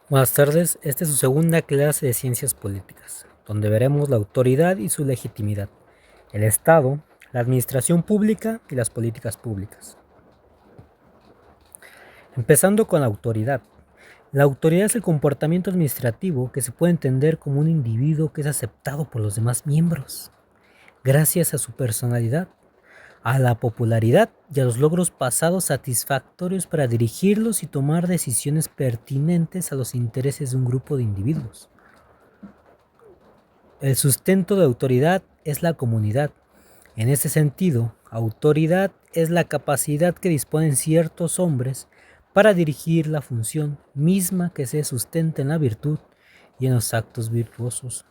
Buenas tardes, esta es su segunda clase de Ciencias Políticas, donde veremos la autoridad y su legitimidad, el Estado, la administración pública y las políticas públicas. Empezando con la autoridad. La autoridad es el comportamiento administrativo que se puede entender como un individuo que es aceptado por los demás miembros, gracias a su personalidad, a la popularidad y a los logros pasados satisfactorios para dirigirlos y tomar decisiones pertinentes a los intereses de un grupo de individuos. El sustento de autoridad es la comunidad. En ese sentido, autoridad es la capacidad que disponen ciertos hombres para dirigir la función misma que se sustenta en la virtud y en los actos virtuosos.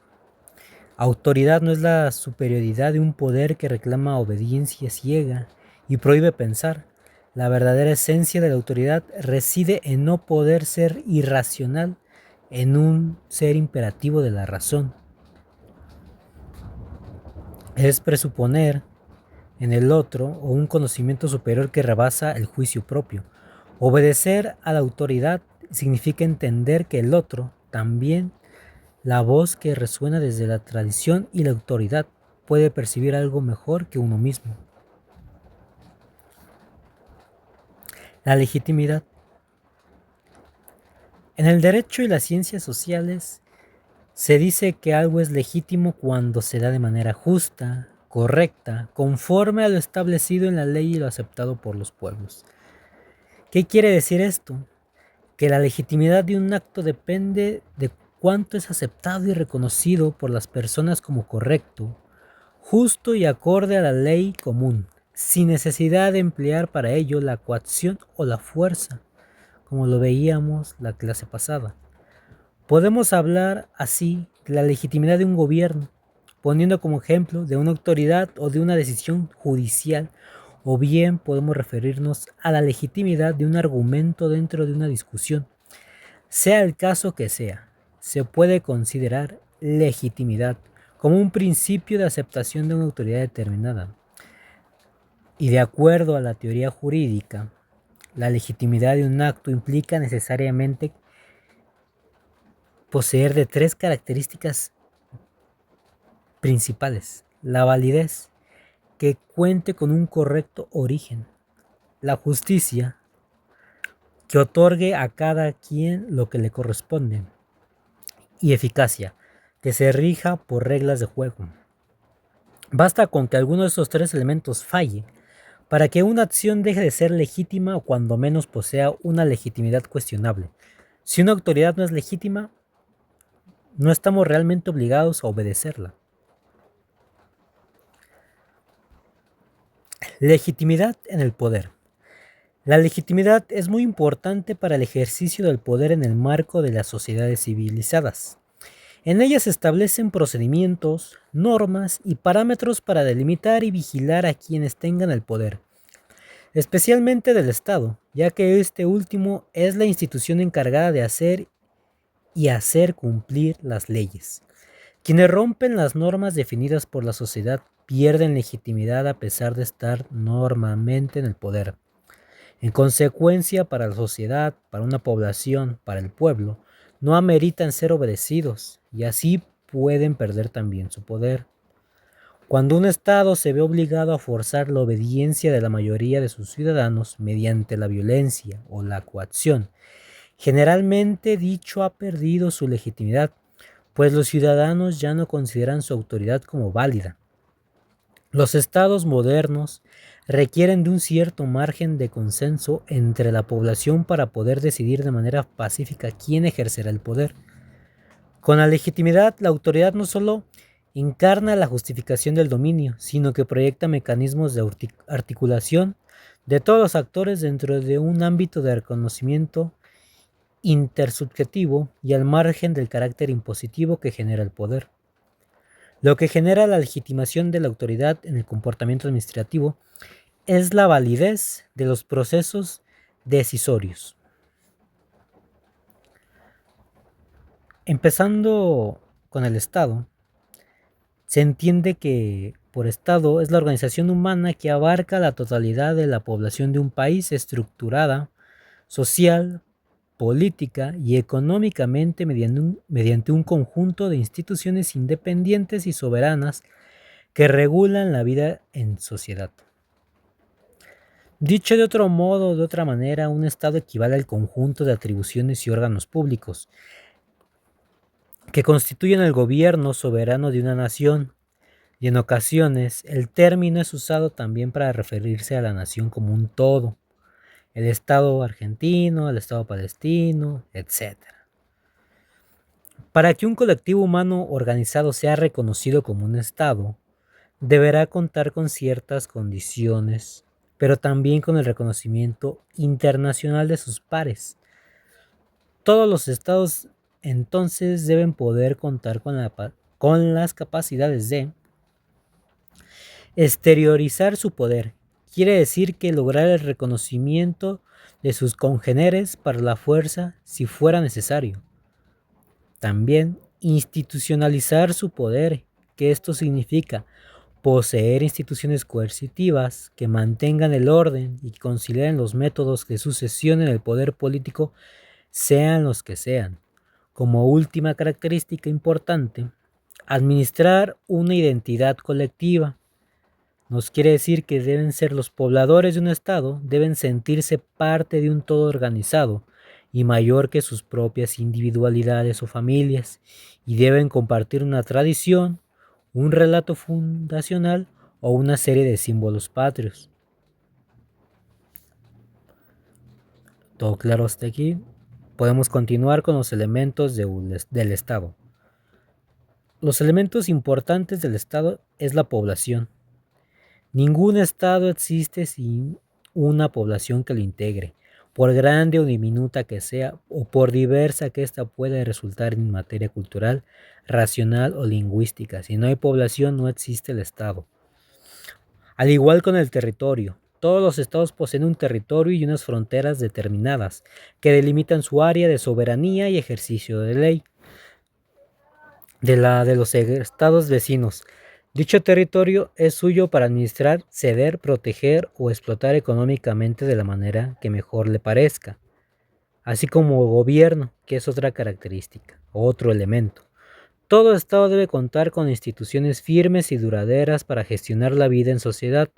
Autoridad no es la superioridad de un poder que reclama obediencia ciega y prohíbe pensar. La verdadera esencia de la autoridad reside en no poder ser irracional, en un ser imperativo de la razón. Es presuponer en el otro o un conocimiento superior que rebasa el juicio propio. Obedecer a la autoridad significa entender que el otro, también la voz que resuena desde la tradición y la autoridad, puede percibir algo mejor que uno mismo. La legitimidad. En el derecho y las ciencias sociales se dice que algo es legítimo cuando se da de manera justa, correcta, conforme a lo establecido en la ley y lo aceptado por los pueblos. ¿Qué quiere decir esto? Que la legitimidad de un acto depende de cuánto es aceptado y reconocido por las personas como correcto, justo y acorde a la ley común, sin necesidad de emplear para ello la coacción o la fuerza, como lo veíamos la clase pasada. Podemos hablar así de la legitimidad de un gobierno, poniendo como ejemplo de una autoridad o de una decisión judicial, o bien podemos referirnos a la legitimidad de un argumento dentro de una discusión. Sea el caso que sea, se puede considerar legitimidad como un principio de aceptación de una autoridad determinada. Y de acuerdo a la teoría jurídica, la legitimidad de un acto implica necesariamente poseer de tres características principales: la validez, que cuente con un correcto origen; la justicia, que otorgue a cada quien lo que le corresponde; y eficacia, que se rija por reglas de juego. Basta con que alguno de estos tres elementos falle para que una acción deje de ser legítima o cuando menos posea una legitimidad cuestionable. Si una autoridad no es legítima, no estamos realmente obligados a obedecerla. Legitimidad en el poder. La legitimidad es muy importante para el ejercicio del poder en el marco de las sociedades civilizadas. En ellas se establecen procedimientos, normas y parámetros para delimitar y vigilar a quienes tengan el poder, especialmente del Estado, ya que este último es la institución encargada de hacer y hacer cumplir las leyes. Quienes rompen las normas definidas por la sociedad pierden legitimidad a pesar de estar normalmente en el poder. En consecuencia, para la sociedad, para una población, para el pueblo, no ameritan ser obedecidos y así pueden perder también su poder. Cuando un Estado se ve obligado a forzar la obediencia de la mayoría de sus ciudadanos mediante la violencia o la coacción, generalmente dicho ha perdido su legitimidad, pues los ciudadanos ya no consideran su autoridad como válida. Los estados modernos requieren de un cierto margen de consenso entre la población para poder decidir de manera pacífica quién ejercerá el poder. Con la legitimidad, la autoridad no solo encarna la justificación del dominio, sino que proyecta mecanismos de articulación de todos los actores dentro de un ámbito de reconocimiento intersubjetivo y al margen del carácter impositivo que genera el poder. Lo que genera la legitimación de la autoridad en el comportamiento administrativo es la validez de los procesos decisorios. Empezando con el Estado, se entiende que por Estado es la organización humana que abarca la totalidad de la población de un país estructurada social, política y económicamente mediante un conjunto de instituciones independientes y soberanas que regulan la vida en sociedad. Dicho de otro modo o de otra manera, un Estado equivale al conjunto de atribuciones y órganos públicos que constituyen el gobierno soberano de una nación, y en ocasiones el término es usado también para referirse a la nación como un todo, el Estado argentino, el Estado palestino, etc. Para que un colectivo humano organizado sea reconocido como un Estado, deberá contar con ciertas condiciones, pero también con el reconocimiento internacional de sus pares. Todos los estados entonces deben poder contar con las capacidades de exteriorizar su poder. Quiere decir que lograr el reconocimiento de sus congéneres para la fuerza si fuera necesario. También institucionalizar su poder, que esto significa poseer instituciones coercitivas que mantengan el orden y que consideren los métodos de sucesión en el poder político sean los que sean. Como última característica importante, administrar una identidad colectiva. Nos quiere decir que deben ser los pobladores de un estado, deben sentirse parte de un todo organizado y mayor que sus propias individualidades o familias, y deben compartir una tradición, un relato fundacional o una serie de símbolos patrios. ¿Todo claro hasta aquí? Podemos continuar con los elementos del Estado. Los elementos importantes del Estado es la población. Ningún Estado existe sin una población que lo integre, por grande o diminuta que sea, o por diversa que ésta pueda resultar en materia cultural, racional o lingüística. Si no hay población, no existe el Estado. Al igual con el territorio, todos los estados poseen un territorio y unas fronteras determinadas, que delimitan su área de soberanía y ejercicio de ley de los estados vecinos. Dicho territorio es suyo para administrar, ceder, proteger o explotar económicamente de la manera que mejor le parezca, así como gobierno, que es otra característica, otro elemento. Todo Estado debe contar con instituciones firmes y duraderas para gestionar la vida en sociedad,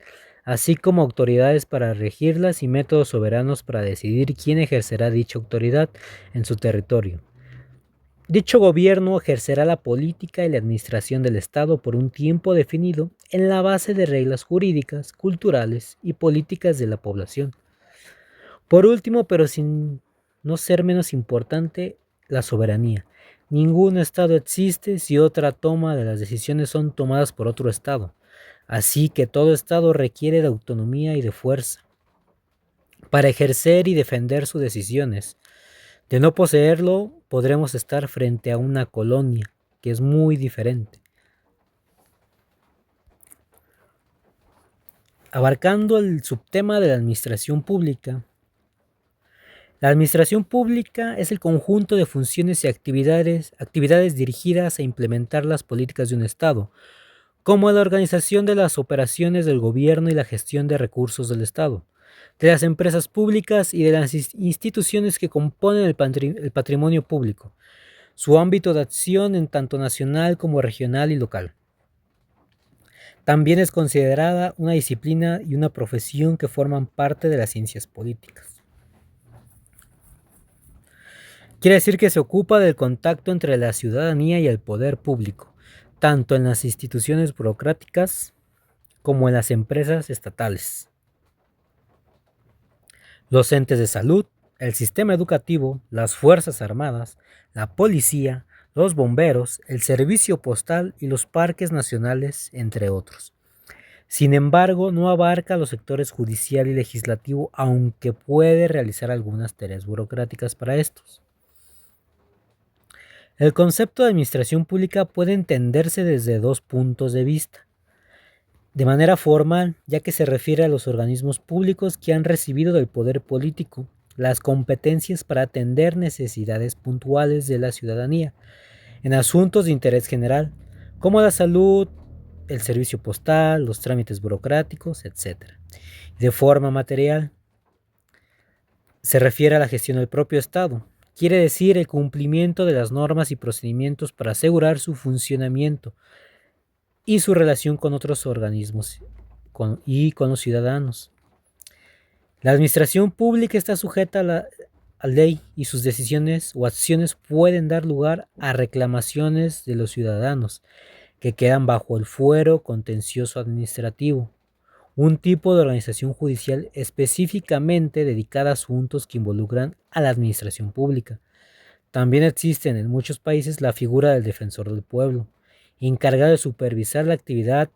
así como autoridades para regirlas y métodos soberanos para decidir quién ejercerá dicha autoridad en su territorio. Dicho gobierno ejercerá la política y la administración del Estado por un tiempo definido en la base de reglas jurídicas, culturales y políticas de la población. Por último, pero sin no ser menos importante, la soberanía. Ningún Estado existe si otra toma de las decisiones son tomadas por otro Estado. Así que todo Estado requiere de autonomía y de fuerza para ejercer y defender sus decisiones. De no poseerlo, podremos estar frente a una colonia, que es muy diferente. Abarcando el subtema de la administración pública. La administración pública es el conjunto de funciones y actividades dirigidas a implementar las políticas de un Estado, como la organización de las operaciones del gobierno y la gestión de recursos del Estado, de las empresas públicas y de las instituciones que componen el patrimonio público, su ámbito de acción en tanto nacional como regional y local. También es considerada una disciplina y una profesión que forman parte de las ciencias políticas. Quiere decir que se ocupa del contacto entre la ciudadanía y el poder público, tanto en las instituciones burocráticas como en las empresas estatales. Los entes de salud, el sistema educativo, las Fuerzas Armadas, la policía, los bomberos, el servicio postal y los parques nacionales, entre otros. Sin embargo, no abarca los sectores judicial y legislativo, aunque puede realizar algunas tareas burocráticas para estos. El concepto de administración pública puede entenderse desde dos puntos de vista. De manera formal, ya que se refiere a los organismos públicos que han recibido del poder político las competencias para atender necesidades puntuales de la ciudadanía en asuntos de interés general, como la salud, el servicio postal, los trámites burocráticos, etc. De forma material, se refiere a la gestión del propio Estado. Quiere decir el cumplimiento de las normas y procedimientos para asegurar su funcionamiento y su relación con otros organismos y con los ciudadanos. La administración pública está sujeta a ley y sus decisiones o acciones pueden dar lugar a reclamaciones de los ciudadanos que quedan bajo el fuero contencioso administrativo, un tipo de organización judicial específicamente dedicada a asuntos que involucran a la administración pública. También existe en muchos países la figura del defensor del pueblo, encargado de supervisar la actividad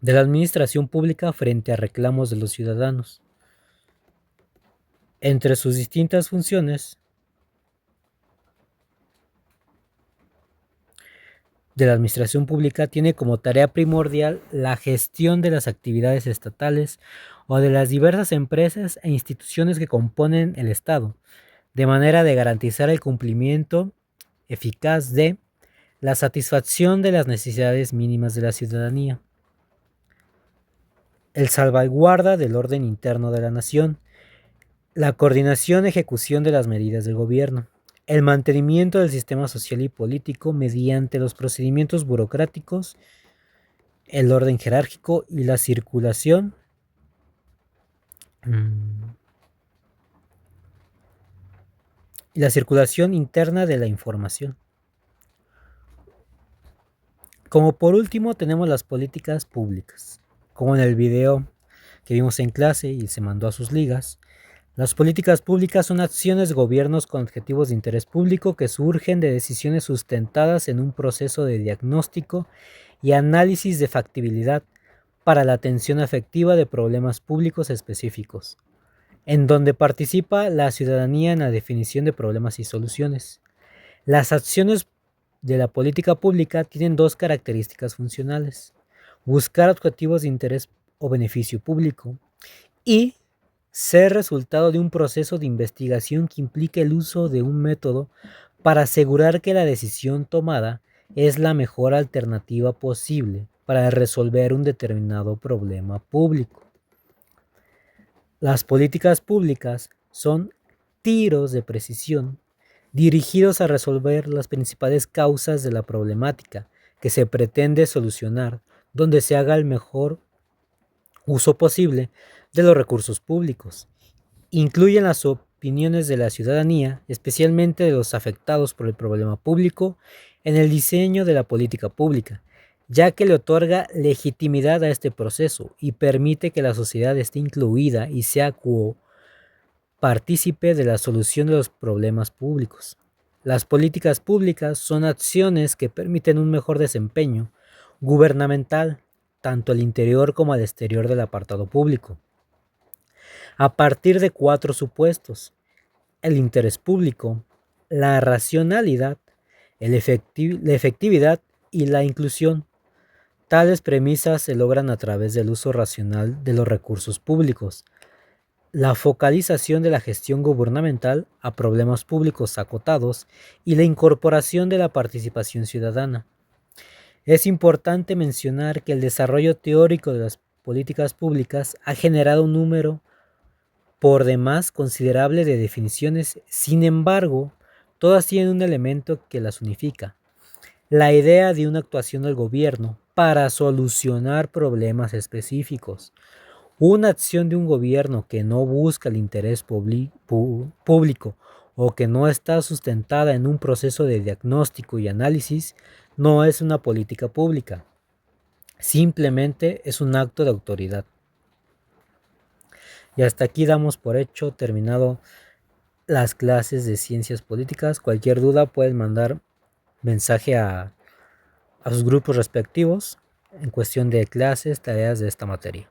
de la administración pública frente a reclamos de los ciudadanos. Entre sus distintas funciones de la administración pública tiene como tarea primordial la gestión de las actividades estatales o de las diversas empresas e instituciones que componen el Estado, de manera de garantizar el cumplimiento eficaz de la satisfacción de las necesidades mínimas de la ciudadanía, el salvaguarda del orden interno de la nación, la coordinación y ejecución de las medidas del gobierno, el mantenimiento del sistema social y político mediante los procedimientos burocráticos, el orden jerárquico y la circulación interna de la información. Como por último tenemos las políticas públicas. Como en el video que vimos en clase y se mandó a sus ligas, las políticas públicas son acciones de gobiernos con objetivos de interés público que surgen de decisiones sustentadas en un proceso de diagnóstico y análisis de factibilidad para la atención efectiva de problemas públicos específicos, en donde participa la ciudadanía en la definición de problemas y soluciones. Las acciones de la política pública tienen dos características funcionales: buscar objetivos de interés o beneficio público y ser resultado de un proceso de investigación que implica el uso de un método para asegurar que la decisión tomada es la mejor alternativa posible para resolver un determinado problema público. Las políticas públicas son tiros de precisión dirigidos a resolver las principales causas de la problemática que se pretende solucionar, donde se haga el mejor uso posible de los recursos públicos. Incluyen las opiniones de la ciudadanía, especialmente de los afectados por el problema público, en el diseño de la política pública, ya que le otorga legitimidad a este proceso y permite que la sociedad esté incluida y sea partícipe de la solución de los problemas públicos. Las políticas públicas son acciones que permiten un mejor desempeño gubernamental, tanto al interior como al exterior del apartado público, a partir de 4 supuestos: el interés público, la racionalidad, la efectividad y la inclusión. Tales premisas se logran a través del uso racional de los recursos públicos, la focalización de la gestión gubernamental a problemas públicos acotados y la incorporación de la participación ciudadana. Es importante mencionar que el desarrollo teórico de las políticas públicas ha generado un número por demás considerable de definiciones. Sin embargo, todas tienen un elemento que las unifica: la idea de una actuación del gobierno para solucionar problemas específicos. Una acción de un gobierno que no busca el interés público o que no está sustentada en un proceso de diagnóstico y análisis no es una política pública, simplemente es un acto de autoridad. Y hasta aquí damos por hecho terminado las clases de ciencias políticas. Cualquier duda pueden mandar mensaje a sus grupos respectivos en cuestión de clases, tareas de esta materia.